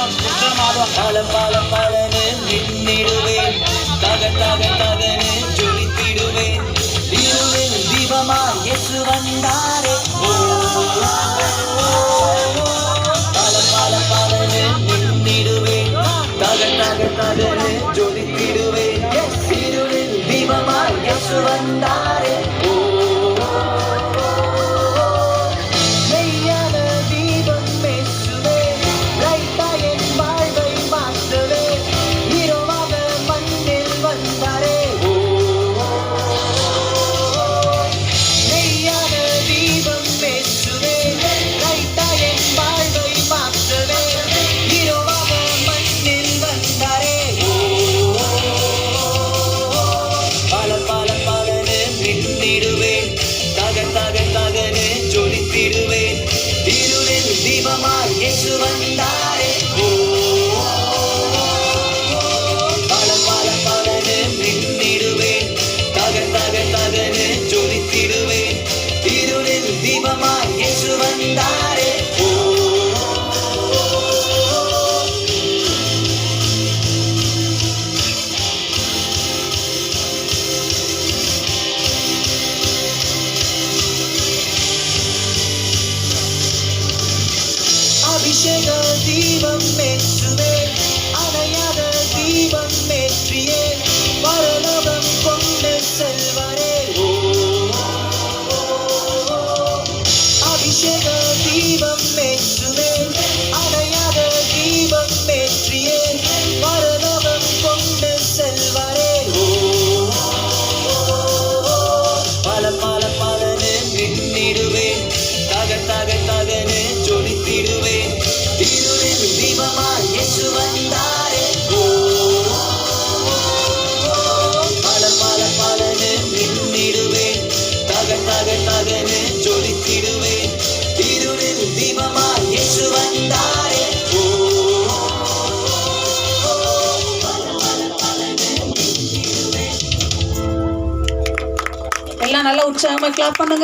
பல பல பலனு மின்னிடுவேன், தக தக தகனு ஜொலித்திடுவேன். இருளில் தீபமாய் இயேசு வந்தாரே. பல பல பலனு மின்னிடுவேன், தக தக தகனு ஜொலித்திடுவேன். இருளில் தீபமாய் இயேசு வந்தாரே. தீபமாய் இயேசு வந்தாரே. பல பல பலனு மின்னிடுவேன், தக தக தகனு ஜொலித்திடுவேன். இருளில் தீபமாய் இயேசு வந்தாரே. அபிஷேக தீபம் ஏற்றுவே, அணையாத தீபம் ஏற்றியே பரலோகம் கொண்டு செல்வரே. அபிஷேக தீபம் ஏற்றுவே, அணையாத தீபம் ஏற்றியே பரலோகம் கொண்டு செல்வரே. பல பல பலனு மின்னிடுவேன், தக தக தகனு ஜொலித்திடுவேன். இருளில் தீபமாய் இயேசு வந்தாரே. பல பல பலனு மின்னிடுவேன், தக தக தகனு ஜொலித்திடுவேன். இருளில் தீபமாய் இயேசு வந்தாரே. எல்லாம் நல்லா உற்சாகமா கிளாப் பண்ணுங்க.